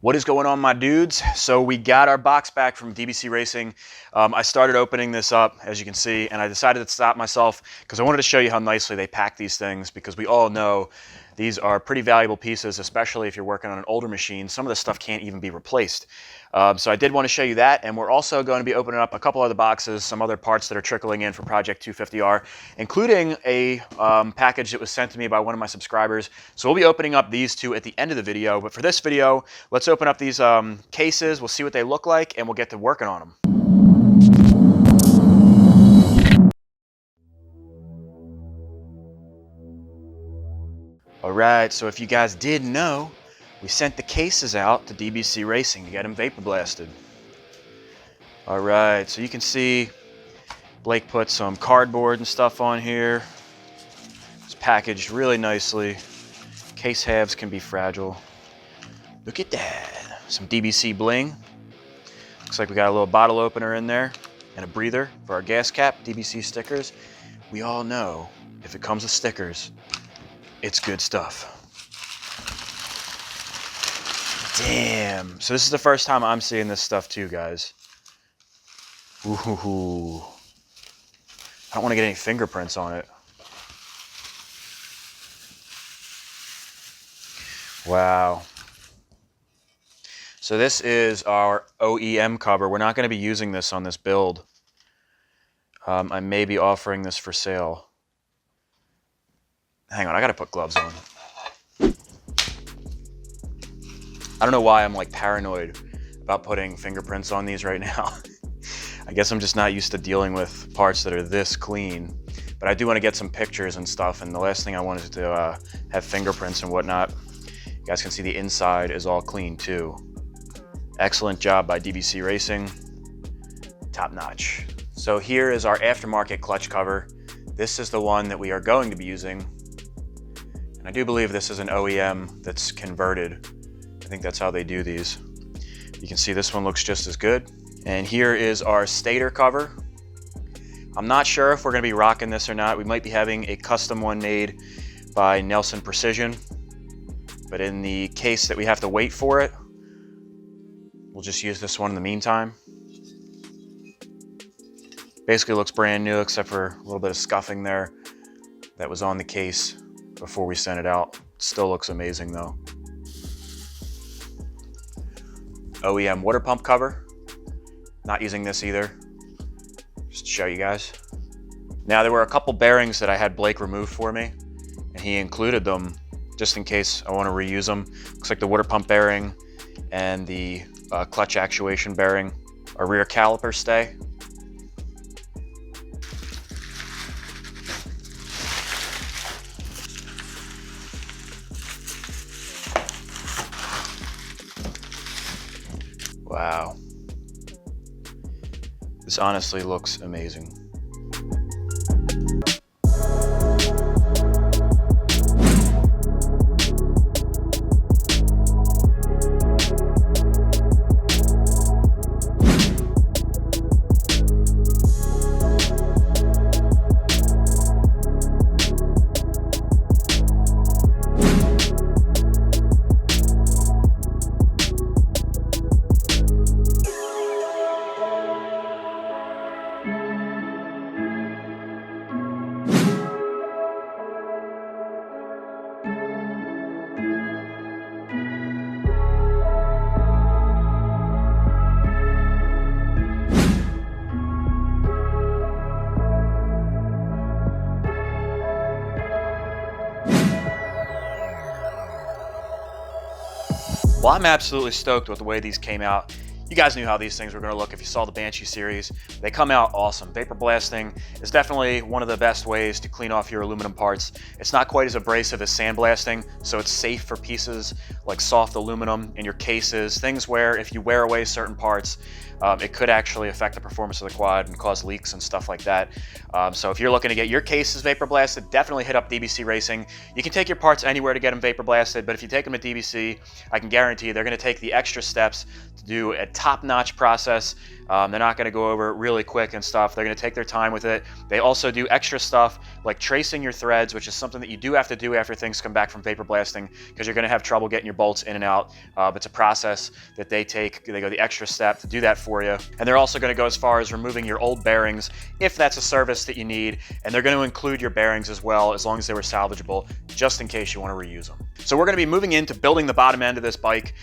What is going on, my dudes? So we got our box back from DBC Racing. I started opening this up, as you can see, and I decided to stop myself because I wanted to show you how nicely they pack these things, because we all know these are pretty valuable pieces, especially if you're working on an older machine. Some of this stuff can't even be replaced. So I did want to show you that, and we're also going to be opening up a couple other boxes, some other parts that are trickling in for Project 250R, including a package that was sent to me by one of my subscribers. So we'll be opening up these two at the end of the video, but for this video, let's open up these cases, we'll see what they look like, and we'll get to working on them. Alright, so if you guys didn't know, we sent the cases out to DBC Racing to get them vapor blasted. Alright, so you can see Blake put some cardboard and stuff on here. It's packaged really nicely. Case halves can be fragile. Look at that. Some DBC bling. Looks like we got a little bottle opener in there and a breather for our gas cap. DBC stickers. We all know if it comes with stickers, it's good stuff. Damn. So this is the first time I'm seeing this stuff too, guys. Ooh. I don't want to get any fingerprints on it. Wow. So this is our OEM cover. We're not going to be using this on this build. I may be offering this for sale. Hang on, I got to put gloves on. I don't know why I'm like paranoid about putting fingerprints on these right now. I guess I'm just not used to dealing with parts that are this clean. But I do want to get some pictures and stuff, and the last thing I want is to have fingerprints and whatnot. You guys can see the inside is all clean too. Excellent job by DBC Racing. Top notch. So here is our aftermarket clutch cover. This is the one that we are going to be using. And I do believe this is an OEM that's converted. I think that's how they do these. You can see this one looks just as good. And here is our stator cover. I'm not sure if we're going to be rocking this or not. We might be having a custom one made by Nelson Precision. But in the case that we have to wait for it, we'll just use this one in the meantime. Basically looks brand new except for a little bit of scuffing there that was on the case before we sent it out. Still looks amazing though. OEM water pump cover. Not using this either. Just to show you guys. Now there were a couple bearings that I had Blake remove for me, and he included them just in case I want to reuse them. Looks like the water pump bearing and the clutch actuation bearing. Our rear caliper stay. Wow. This honestly looks amazing. Well, I'm absolutely stoked with the way these came out. You guys knew how these things were going to look if you saw the Banshee series. They come out awesome. Vapor blasting is definitely one of the best ways to clean off your aluminum parts. It's not quite as abrasive as sandblasting, so it's safe for pieces like soft aluminum in your cases, things where if you wear away certain parts, it could actually affect the performance of the quad and cause leaks and stuff like that. So if you're looking to get your cases vapor blasted, definitely hit up DBC Racing. You can take your parts anywhere to get them vapor blasted, but if you take them at DBC, I can guarantee they're going to take the extra steps to do at top-notch process. They're not going to go over it really quick and stuff. They're going to take their time with it. They also do extra stuff like tracing your threads, which is something that you do have to do after things come back from vapor blasting, because you're going to have trouble getting your bolts in and out. It's a process that they take. They go the extra step to do that for you. And they're also going to go as far as removing your old bearings if that's a service that you need. And they're going to include your bearings as well, as long as they were salvageable, just in case you want to reuse them. So we're going to be moving into building the bottom end of this bike.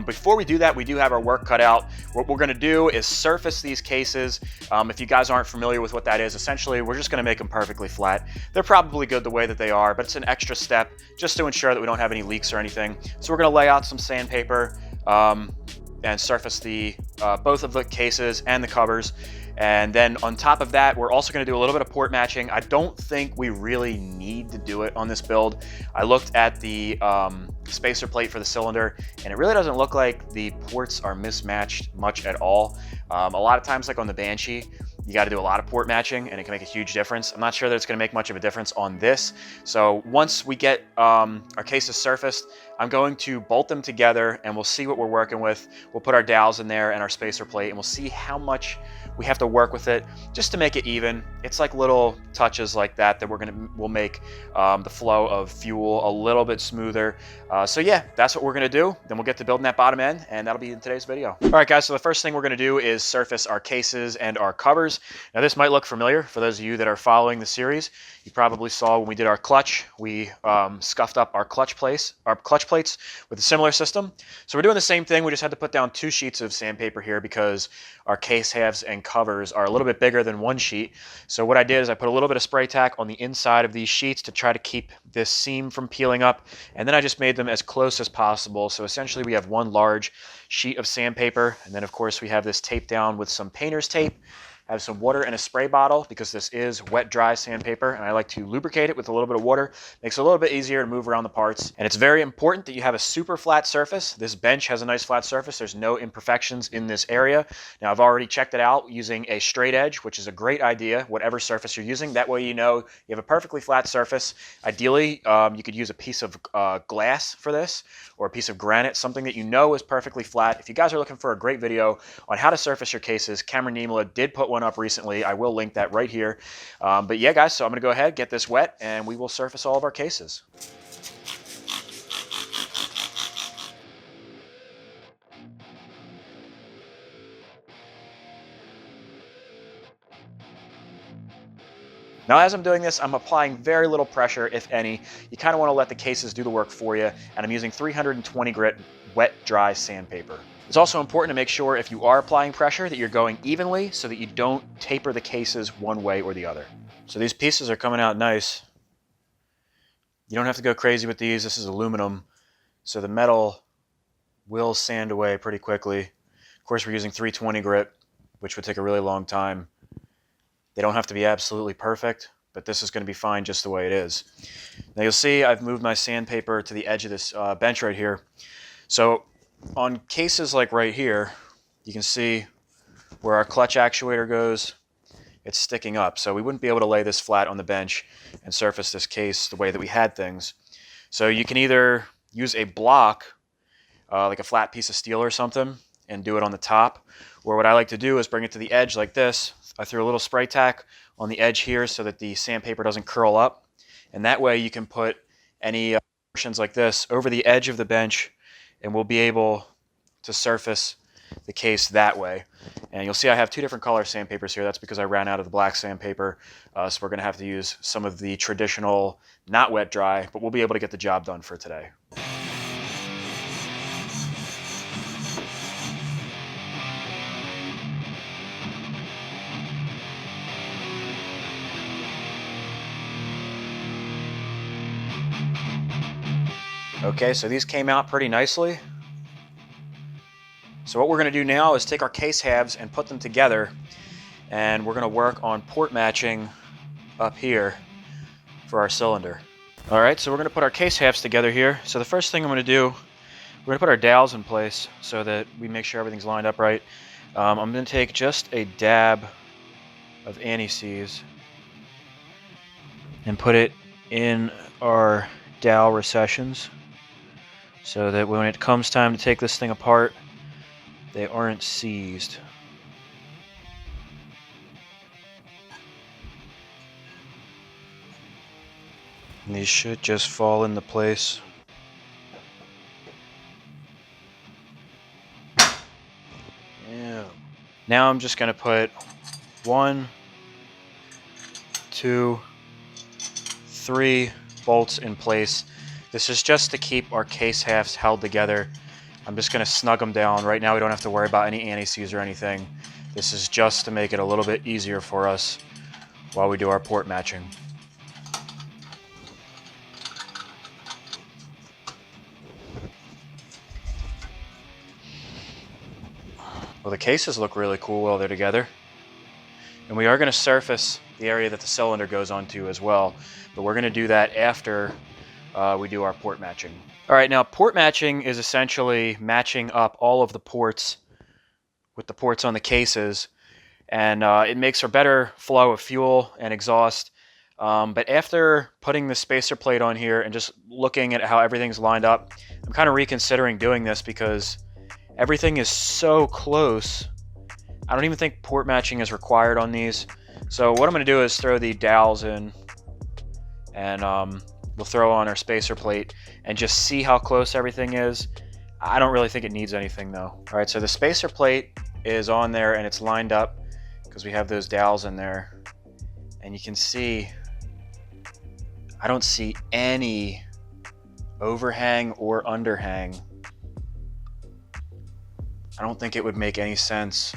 Before we do that, we do have our work cut out. What we're going to do is surface these cases. If you guys aren't familiar with what that is, essentially we're just going to make them perfectly flat. They're probably good the way that they are, but it's an extra step just to ensure that we don't have any leaks or anything. So we're going to lay out some sandpaper and surface the both of the cases and the covers. And then on top of that, we're also going to do a little bit of port matching. I don't think we really need to do it on this build. I looked at the spacer plate for the cylinder, and it really doesn't look like the ports are mismatched much at all. A lot of times, like on the Banshee, you got to do a lot of port matching, and it can make a huge difference. I'm not sure that it's going to make much of a difference on this. So once we get our cases surfaced, I'm going to bolt them together, and we'll see what we're working with. We'll put our dowels in there and our spacer plate, and we'll see how much we have to work with it just to make it even. It's like little touches like that that we'll make the flow of fuel a little bit smoother. So yeah, that's what we're gonna do. Then we'll get to building that bottom end, and that'll be in today's video. All right, guys, so the first thing we're gonna do is surface our cases and our covers. Now this might look familiar for those of you that are following the series. You probably saw when we did our clutch, we scuffed up our clutch plates with a similar system. So we're doing the same thing. We just had to put down 2 sheets of sandpaper here because our case halves and covers are a little bit bigger than 1 sheet. So what I did is I put a little bit of spray tack on the inside of these sheets to try to keep this seam from peeling up, and then I just made them as close as possible. So essentially we have 1 large sheet of sandpaper, and then of course we have this taped down with some painter's tape. I have some water in a spray bottle because this is wet dry sandpaper, and I like to lubricate it with a little bit of water. Makes it a little bit easier to move around the parts. And it's very important that you have a super flat surface. This bench has a nice flat surface. There's no imperfections in this area. Now I've already checked it out using a straight edge, which is a great idea, whatever surface you're using. That way you know you have a perfectly flat surface. Ideally, you could use a piece of glass for this, or a piece of granite, something that you know is perfectly flat. If you guys are looking for a great video on how to surface your cases, Cameron Niemela did put one up recently. I will link that right here. But yeah, guys, so I'm going to go ahead, get this wet, and we will surface all of our cases. Now, as I'm doing this, I'm applying very little pressure, if any. You kind of want to let the cases do the work for you, and I'm using 320 grit wet dry sandpaper. It's also important to make sure if you are applying pressure that you're going evenly so that you don't taper the cases one way or the other. So these pieces are coming out nice. You don't have to go crazy with these. This is aluminum, so the metal will sand away pretty quickly. Of course, we're using 320 grit, which would take a really long time. They don't have to be absolutely perfect, but this is going to be fine just the way it is. Now you'll see I've moved my sandpaper to the edge of this bench right here. So on cases like right here, you can see where our clutch actuator goes. It's sticking up, so we wouldn't be able to lay this flat on the bench and surface this case the way that we had things. So you can either use a block, like a flat piece of steel or something, and do it on the top, or what I like to do is bring it to the edge like this. I threw a little spray tack on the edge here so that the sandpaper doesn't curl up, and that way you can put any portions like this over the edge of the bench, and we'll be able to surface the case that way. And you'll see I have 2 different color sandpapers here. That's because I ran out of the black sandpaper, so we're going to have to use some of the traditional not wet dry, but we'll be able to get the job done for today. Okay, so these came out pretty nicely. So what we're going to do now is take our case halves and put them together, and we're going to work on port matching up here for our cylinder. All right, so we're going to put our case halves together here. So the first thing I'm going to do, we're going to put our dowels in place so that we make sure everything's lined up right. I'm going to take just a dab of anti-seize and put it in our dowel recessions, so that when it comes time to take this thing apart, they aren't seized. And these should just fall into place. Yeah. Now I'm just going to put 1, 2, 3 bolts in place. This is just to keep our case halves held together. I'm just going to snug them down. Right now we don't have to worry about any anti-seize or anything. This is just to make it a little bit easier for us while we do our port matching. Well, the cases look really cool while they're together. And we are going to surface the area that the cylinder goes onto as well, but we're going to do that after we do our port matching. All right, now port matching is essentially matching up all of the ports with the ports on the cases, and it makes for better flow of fuel and exhaust. But after putting the spacer plate on here and just looking at how everything's lined up, I'm kind of reconsidering doing this because everything is so close. I don't even think port matching is required on these. So what I'm going to do is throw the dowels in, and we'll throw on our spacer plate and just see how close everything is. I don't really think it needs anything though. All right, so the spacer plate is on there and it's lined up because we have those dowels in there. And you can see, I don't see any overhang or underhang. I don't think it would make any sense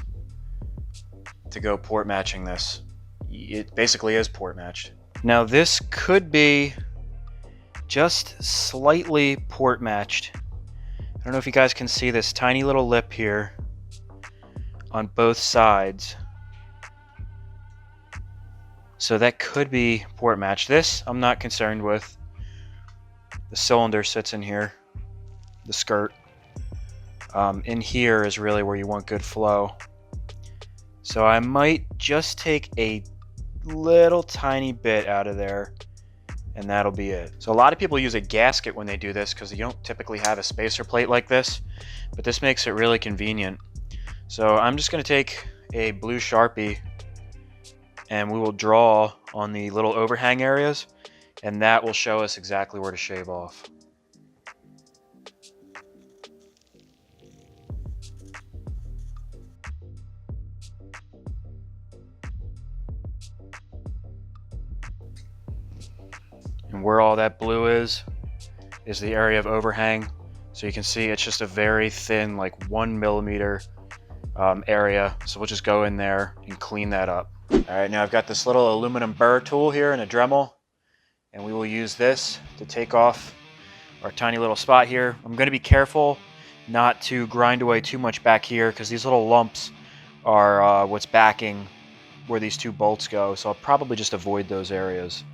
to go port matching this. It basically is port matched. Now this could be just slightly port matched. I don't know if you guys can see this tiny little lip here on both sides. So that could be port matched. This I'm not concerned with. The cylinder sits in here, the skirt. In here is really where you want good flow. So I might just take a little tiny bit out of there, and that'll be it. So a lot of people use a gasket when they do this because you don't typically have a spacer plate like this, but this makes it really convenient. So I'm just going to take a blue Sharpie and we will draw on the little overhang areas, and that will show us exactly where to shave off. And where all that blue is the area of overhang. So you can see it's just a very thin, like 1 millimeter area. So we'll just go in there and clean that up. All right, now I've got this little aluminum burr tool here and a Dremel, and we will use this to take off our tiny little spot here. I'm going to be careful not to grind away too much back here because these little lumps are what's backing where these 2 bolts go. So I'll probably just avoid those areas.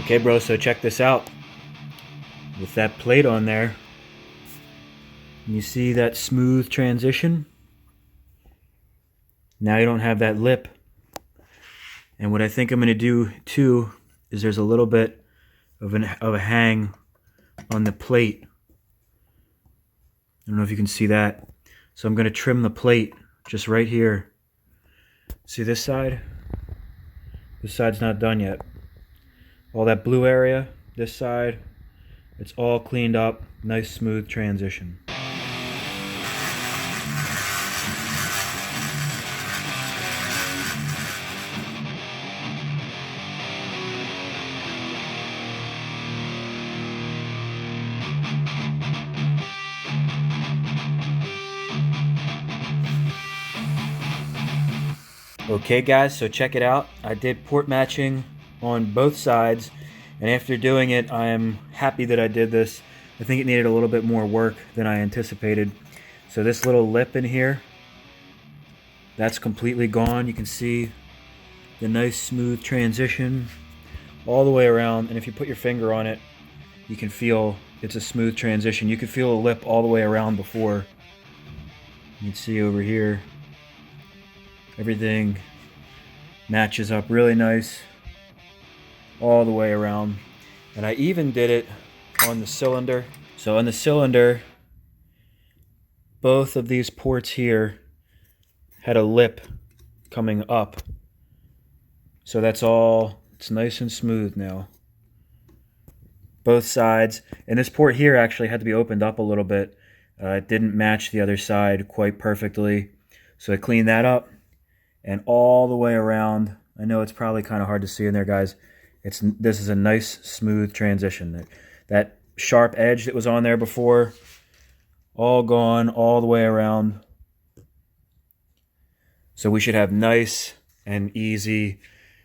Okay, bro, so check this out. With that plate on there, you see that smooth transition? Now you don't have that lip. And what I think I'm going to do too is there's a little bit of a hang on the plate. I don't know if you can see that. So I'm going to trim the plate just right here. See this side? This side's not done yet. All that blue area, this side, it's all cleaned up. Nice smooth transition. Okay guys, so check it out. I did port matching on both sides, and after doing it I am happy that I did this. I think it needed a little bit more work than I anticipated. So this little lip in here, that's completely gone. You can see the nice smooth transition all the way around, and if you put your finger on it, you can feel it's a smooth transition. You can feel a lip all the way around before. You can see over here, everything matches up really nice all the way around. And I even did it on the cylinder. So on the cylinder, both of these ports here had a lip coming up. So that's all, it's nice and smooth now. Both sides. And this port here actually had to be opened up a little bit. It didn't match the other side quite perfectly. So I cleaned that up. And all the way around, I know it's probably kind of hard to see in there, guys. This is a nice, smooth transition. That sharp edge that was on there before, all gone all the way around. So we should have nice and easy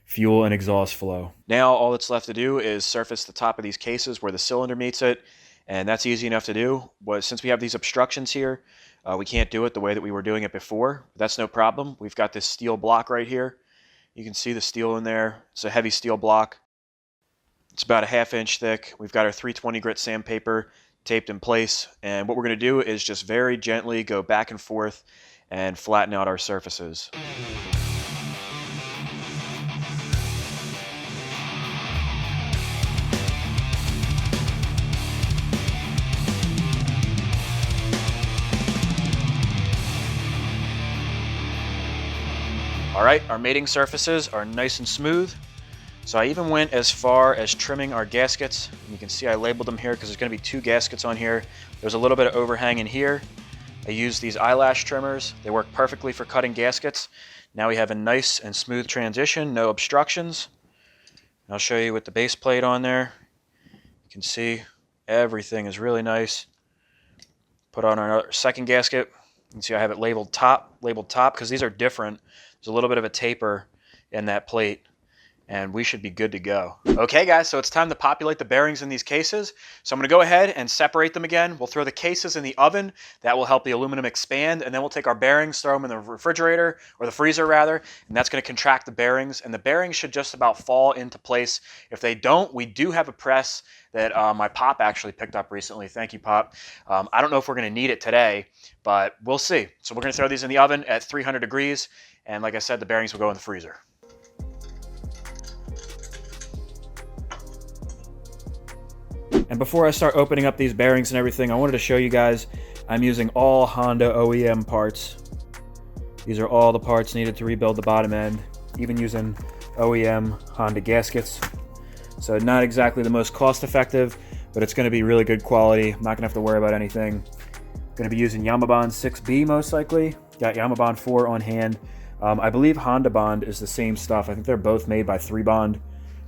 fuel and exhaust flow. Now all that's left to do is surface the top of these cases where the cylinder meets it, and that's easy enough to do. But since we have these obstructions here, we can't do it the way that we were doing it before. That's no problem. We've got this steel block right here. You can see the steel in there. It's a heavy steel block. It's about a 1/2 inch thick. We've got our 320 grit sandpaper taped in place, and what we're going to do is just very gently go back and forth and flatten out our surfaces. All right, our mating surfaces are nice and smooth. So I even went as far as trimming our gaskets. You can see I labeled them here because there's going to be 2 gaskets on here. There's a little bit of overhang in here. I used these eyelash trimmers. They work perfectly for cutting gaskets. Now we have a nice and smooth transition, no obstructions. I'll show you with the base plate on there. You can see everything is really nice. Put on our second gasket. You can see I have it labeled top because these are different. There's a little bit of a taper in that plate, and we should be good to go. Okay guys, so it's time to populate the bearings in these cases. So I'm going to go ahead and separate them again. We'll throw the cases in the oven. That will help the aluminum expand, and then we'll take our bearings, throw them in the refrigerator, or the freezer rather, and that's going to contract the bearings, and the bearings should just about fall into place. If they don't, we do have a press that my Pop actually picked up recently. Thank you, Pop. I don't know if we're going to need it today, but we'll see. So we're going to throw these in the oven at 300 degrees, and like I said, the bearings will go in the freezer. And before I start opening up these bearings and everything, I wanted to show you guys I'm using all Honda OEM parts. These are all the parts needed to rebuild the bottom end, even using OEM Honda gaskets. So not exactly the most cost effective, but it's going to be really good quality. I'm not going to have to worry about anything. I'm going to be using Yamabond 6B most likely. Got Yamabond 4 on hand. I believe Honda Bond is the same stuff. I think they're both made by 3Bond.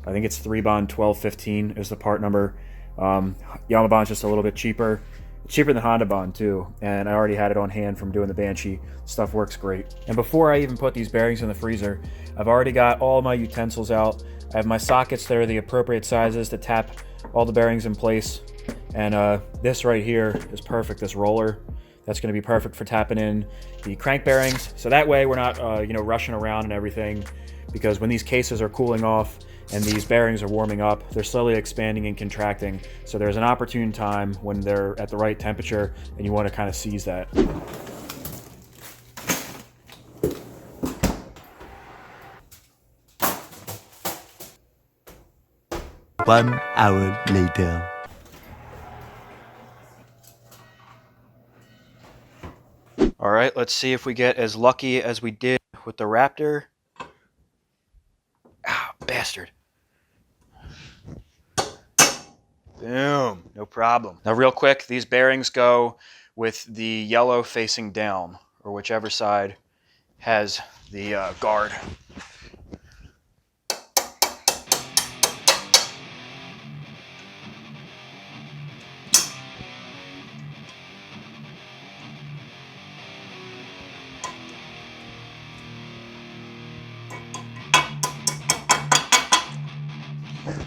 I think it's 3Bond 1215 is the part number. Yamabond's just a little bit cheaper. It's cheaper than Honda Bond too, and I already had it on hand from doing the Banshee. Stuff works great. And before I even put these bearings in the freezer, I've already got all my utensils out. I have my sockets that are the appropriate sizes to tap all the bearings in place. And this right here is perfect, this roller. That's going to be perfect for tapping in the crank bearings. So that way we're not rushing around and everything, because when these cases are cooling off and these bearings are warming up, they're slowly expanding and contracting. So there's an opportune time when they're at the right temperature, and you want to kind of seize that. 1 hour later. All right, let's see if we get as lucky as we did with the Raptor. Ah, bastard. Boom, no problem. Now real quick, these bearings go with the yellow facing down, or whichever side has the guard.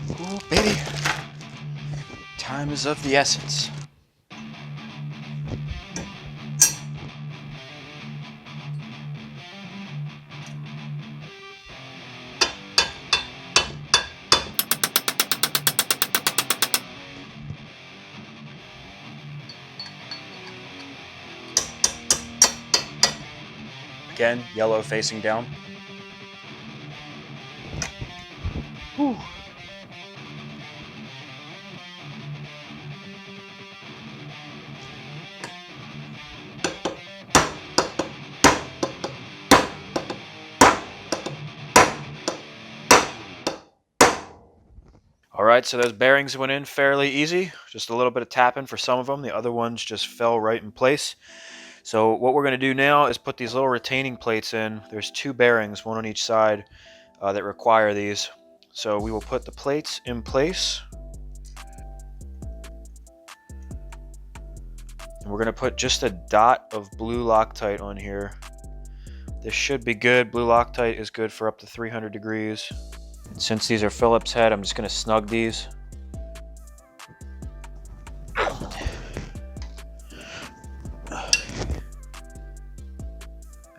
Ooh, baby. Time is of the essence. Again, yellow facing down. Whew. All right, so those bearings went in fairly easy. Just a little bit of tapping for some of them. The other ones just fell right in place. So what we're going to do now is put these little retaining plates in. There's 2 bearings, one on each side, that require these. So we will put the plates in place. And we're going to put just a dot of blue Loctite on here. This should be good. Blue Loctite is good for up to 300 degrees. And since these are Phillips head, I'm just going to snug these.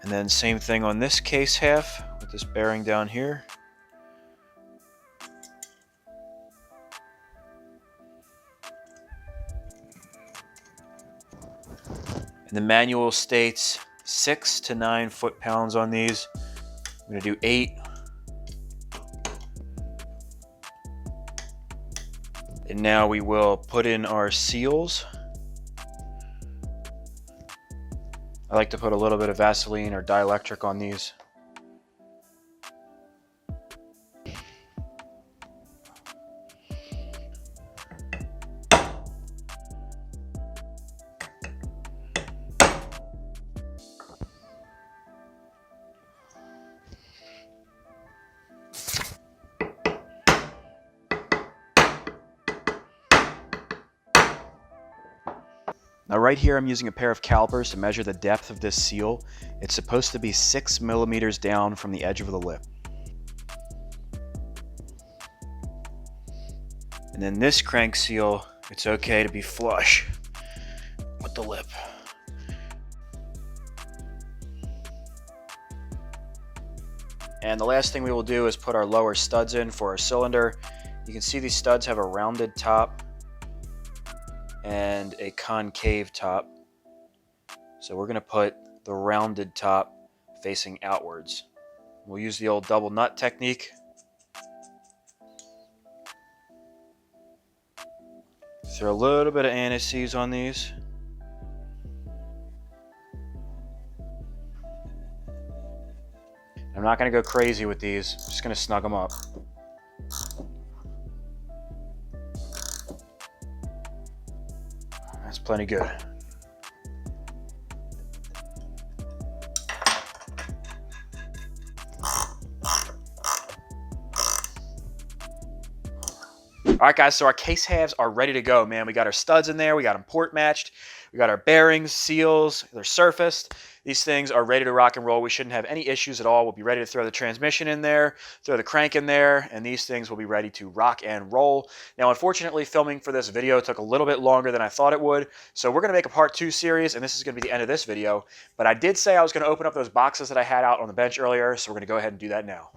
And then same thing on this case half with this bearing down here. And the manual states 6 to 9 foot-pounds on these. I'm going to do 8. And now we will put in our seals. I like to put a little bit of Vaseline or dielectric on these. Now right here I'm using a pair of calipers to measure the depth of this seal. It's supposed to be 6 millimeters down from the edge of the lip. And then this crank seal, it's okay to be flush with the lip. And the last thing we will do is put our lower studs in for our cylinder. You can see these studs have a rounded top and a concave top. So we're going to put the rounded top facing outwards. We'll use the old double nut technique. Throw a little bit of anti-seize on these. I'm not going to go crazy with these. I'm just going to snug them up. That's plenty good. All right, guys, so our case halves are ready to go, man. We got our studs in there. We got them port matched. We got our bearings, seals. They're surfaced. These things are ready to rock and roll. We shouldn't have any issues at all. We'll be ready to throw the transmission in there, throw the crank in there, and these things will be ready to rock and roll. Now, unfortunately, filming for this video took a little bit longer than I thought it would, so we're going to make a part 2 series, and this is going to be the end of this video. But I did say I was going to open up those boxes that I had out on the bench earlier, so we're going to go ahead and do that now.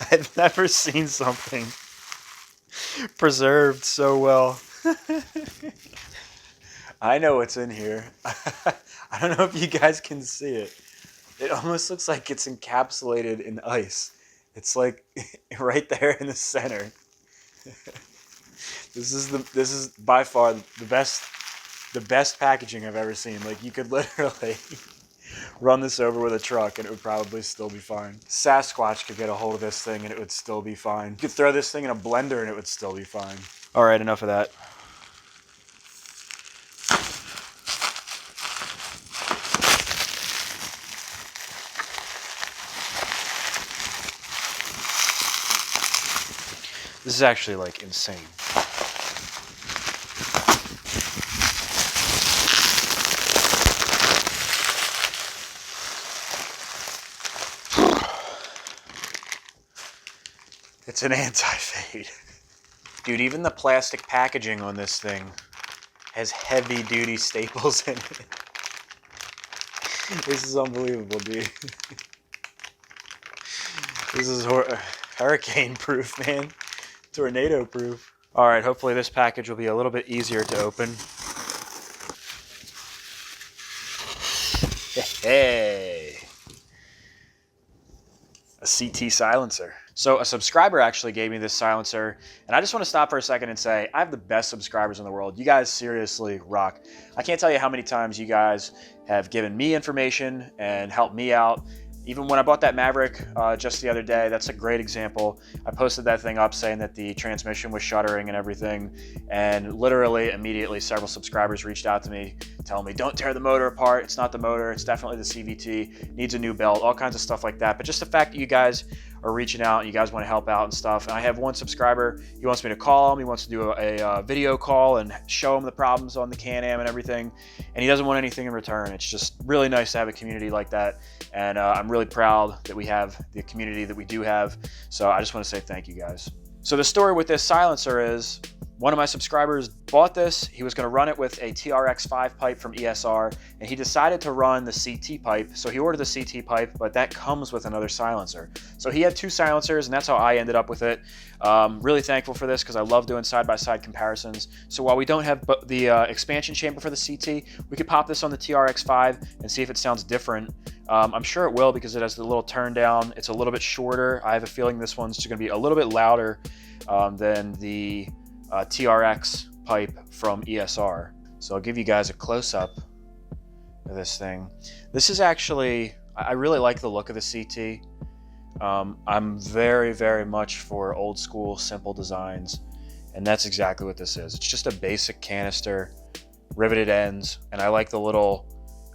I've never seen something preserved so well. I know what's in here. I don't know if you guys can see it. It almost looks like it's encapsulated in ice. It's like right there in the center. This is by far the best packaging I've ever seen. Like, you could literally run this over with a truck and it would probably still be fine. Sasquatch could get a hold of this thing and it would still be fine. You could throw this thing in a blender and it would still be fine. All right, enough of that. This is actually like insane. It's an anti-fade. Dude, even the plastic packaging on this thing has heavy-duty staples in it. This is unbelievable, dude. This is hurricane-proof, man. Tornado-proof. All right, hopefully this package will be a little bit easier to open. Hey! A CT silencer. So a subscriber actually gave me this silencer, and I just want to stop for a second and say I have the best subscribers in the world. You guys seriously rock. I can't tell you how many times you guys have given me information and helped me out. Even when I bought that Maverick just the other day, that's a great example. I posted that thing up saying that the transmission was shuddering and everything, and literally immediately several subscribers reached out to me telling me, don't tear the motor apart, it's not the motor, it's definitely the CVT, needs a new belt, all kinds of stuff like that. But just the fact that you guys are reaching out and you guys want to help out and stuff. And I have one subscriber, he wants me to call him, he wants to do a video call and show him the problems on the Can-Am and everything, and he doesn't want anything in return. It's just really nice to have a community like that, and I'm really proud that we have the community that we do have. So I just want to say thank you guys. So the story with this silencer is, one of my subscribers bought this. He was going to run it with a TRX5 pipe from ESR, and he decided to run the CT pipe. So he ordered the CT pipe, but that comes with another silencer. So he had two silencers, and that's how I ended up with it. Really thankful for this because I love doing side-by-side comparisons. So while we don't have the expansion chamber for the CT, we could pop this on the TRX5 and see if it sounds different. I'm sure it will because it has the little turn down. It's a little bit shorter. I have a feeling this one's going to be a little bit louder than the TRX pipe from ESR. So I'll give you guys a close-up of this thing. This is actually, I really like the look of the CT. I'm very, very much for old school, simple designs, and that's exactly what this is. It's just a basic canister, riveted ends, and I like the little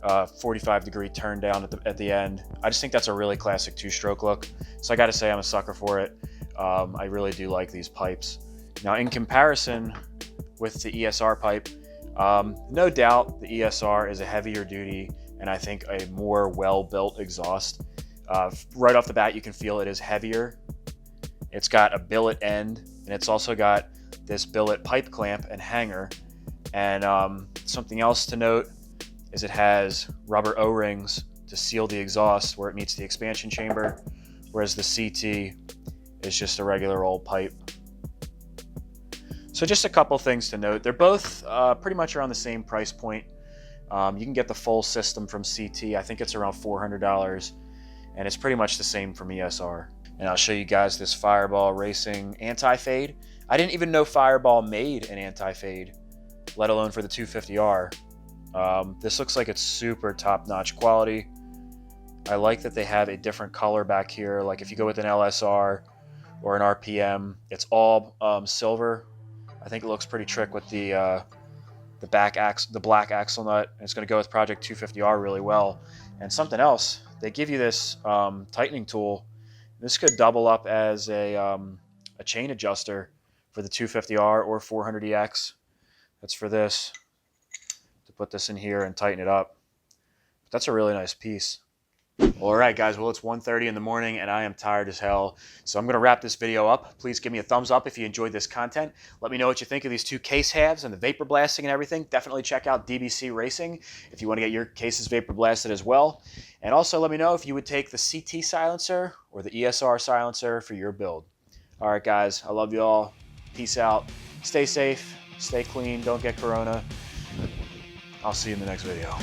45-degree turn down at the end. I just think that's a really classic two-stroke look. So I got to say I'm a sucker for it. I really do like these pipes. Now, in comparison with the ESR pipe, no doubt the ESR is a heavier duty and I think a more well-built exhaust. Right off the bat, you can feel it is heavier. It's got a billet end, and it's also got this billet pipe clamp and hanger. And something else to note is it has rubber O-rings to seal the exhaust where it meets the expansion chamber, whereas the CT is just a regular old pipe. So just a couple things to note. They're both pretty much around the same price point. You can get the full system from CT. I think it's around $400, and it's pretty much the same from ESR. And I'll show you guys this Fireball Racing anti-fade. I didn't even know Fireball made an anti-fade, let alone for the 250R. This looks like it's super top-notch quality. I like that they have a different color back here. Like if you go with an LSR or an RPM, it's all silver. I think it looks pretty trick with the black axle nut. And it's going to go with Project 250R really well. And something else, they give you this tightening tool. This could double up as a chain adjuster for the 250R or 400EX. That's for this, to put this in here and tighten it up. But that's a really nice piece. All right, guys, well, it's 1:30 in the morning and I am tired as hell. So I'm going to wrap this video up. Please give me a thumbs up if you enjoyed this content. Let me know what you think of these two case halves and the vapor blasting and everything. Definitely check out DBC Racing if you want to get your cases vapor blasted as well. And also let me know if you would take the CT silencer or the ESR silencer for your build. All right, guys, I love you all. Peace out. Stay safe, stay clean, don't get corona. I'll see you in the next video.